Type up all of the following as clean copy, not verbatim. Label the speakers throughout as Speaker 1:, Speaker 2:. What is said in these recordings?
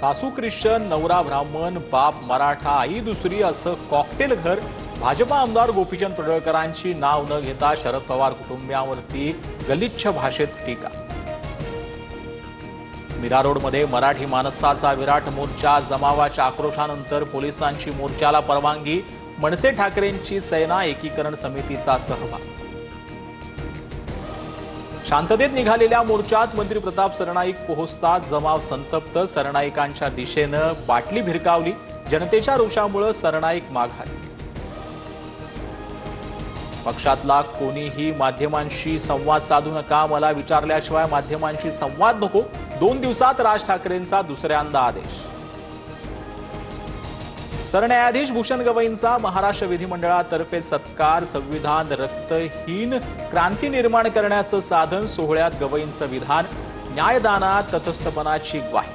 Speaker 1: सासू ख्रिश्चन, नवरा ब्राह्मण, बाप मराठा, आई दुसरी असं कॉकटेल घर. भाजपा आमदार गोपीचंद पडळकरांची नाव न घेता शरद पवार कुटुंबियांवरती गलिच्छ भाषेत टीका. मीरा रोडमध्ये मराठी माणसाचा विराट मोर्चा. जमावाच्या आक्रोशानंतर पोलिसांची मोर्चाला परवानगी. मनसे ठाकरेंची सेना एकीकरण समितीचा सहभाग. शांततेत निघालेल्या मोर्चात मंत्री प्रताप सरनाईक पोहोचतात. जमाव संतप्त. सरनाईकांच्या दिशेनं बाटली भिरकावली. जनतेच्या रोषामुळे सरनाईक माघारी. पक्षातला कोणीही माध्यमांशी संवाद साधू नका. मला विचारल्याशिवाय माध्यमांशी संवाद नको. 2 दिवसात राज ठाकरेंचा दुसऱ्यांदा आदेश. सरन्यायाधीश भूषण गवईंचा महाराष्ट्र विधिमंडळातर्फे सत्कार. संविधान रक्तहीन क्रांती निर्माण करण्याचं साधन. सोहळ्यात गवईंचं विधान. न्यायदानात तटस्थपणाची ग्वाही.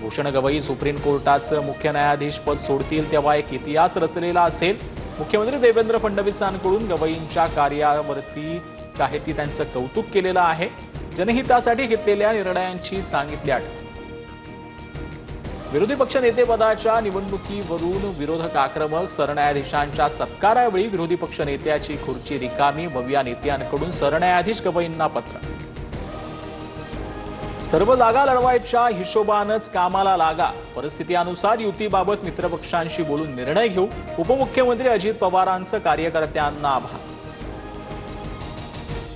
Speaker 1: भूषण गवई सुप्रीम कोर्टाचं मुख्य न्यायाधीश पद सोडतील तेव्हा एक इतिहास रचलेला असेल. मुख्यमंत्री देवेंद्र फडणवीसांकडून गवईंच्या कार्यावरती त्यांचं कौतुक केलेलं आहे. जनहितासाठी घेतलेल्या निर्णयांची सांगितली आठवण. विरोधी पक्ष नेतेपदाच्या निवडणुकीवरून विरोधक आक्रमक. सरन्यायाधीशांच्या सत्कारावेळी विरोधी पक्ष नेत्याची खुर्ची रिकामी. भव्या नेत्यांकडून सरन्यायाधीश गवईंना पत्र. सर्व जागा लढवायच्या हिशोबानंच कामाला लागा. परिस्थितीनुसार युतीबाबत मित्रपक्षांशी बोलून निर्णय घेऊ. उपमुख्यमंत्री अजित पवारांचं कार्यकर्त्यांना आभार.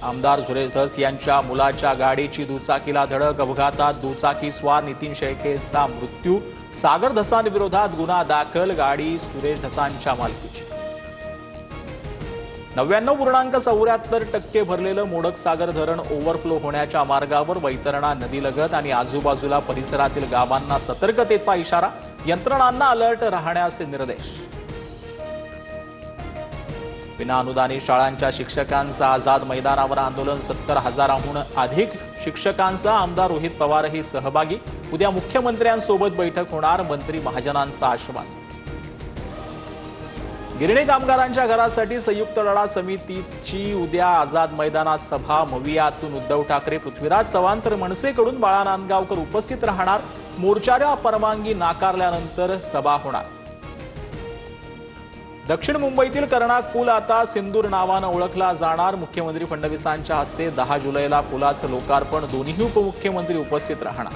Speaker 1: आमदार सुरेश धस यांच्या मुलाच्या गाडीची दुचाकीला धडक. अपघातात दुचाकी स्वार नितीन शेळकेचा मृत्यू. सागर धसांविरोधात गुन्हा दाखल. गाडी सुरेश धसांच्या मालकीची. 99.74% भरलेलं मोडक सागर धरण ओव्हरफ्लो होण्याच्या मार्गावर. वैतरणा नदीलगत आणि आजूबाजूला परिसरातील गावांना सतर्कतेचा इशारा. यंत्रणांना अलर्ट राहण्याचे निर्देश. विनाअनुदानित शाळांच्या शिक्षकांचं आझाद मैदानावर आंदोलन. 70,000हून अधिक शिक्षकांचा. आमदार रोहित पवारही सहभागी. उद्या मुख्यमंत्र्यांसोबत बैठक होणार. मंत्री महाजनांचा आश्वासन. गिरणी कामगारांच्या घरासाठी संयुक्त लढा समितीची उद्या आझाद मैदानात सभा. मवियातून उद्धव ठाकरे, पृथ्वीराज चव्हाण तर मनसेकडून बाळा नांदगावकर उपस्थित राहणार. मोर्चाला परवानगी नाकारल्यानंतर सभा होणार. दक्षिण मुंबईतील कर्णाक पूल आता सिंदूर नावानं ओळखला जाणार. मुख्यमंत्री फडणवीसांच्या हस्ते 10 जुलैला पुलाचं लोकार्पण. दोन्ही उपमुख्यमंत्री उपस्थित राहणार.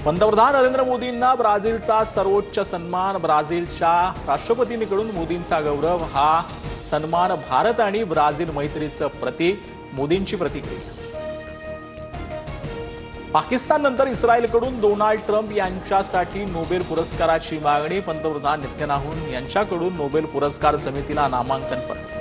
Speaker 1: पंतप्रधान नरेंद्र मोदींना ब्राझीलचा सर्वोच्च सन्मान. ब्राझीलच्या राष्ट्रपतींकडून मोदींचा गौरव. हा सन्मान भारत आणि ब्राझील मैत्रीचं प्रतीक. मोदींची प्रतिक्रिया. पाकिस्ताननंतर इस्रायलकडून डोनाल्ड ट्रम्प यांच्यासाठी नोबेल पुरस्काराची मागणी. पंतप्रधान नेतन्याहू यांच्याकडून नोबेल पुरस्कार समितीला नामांकन पत्र.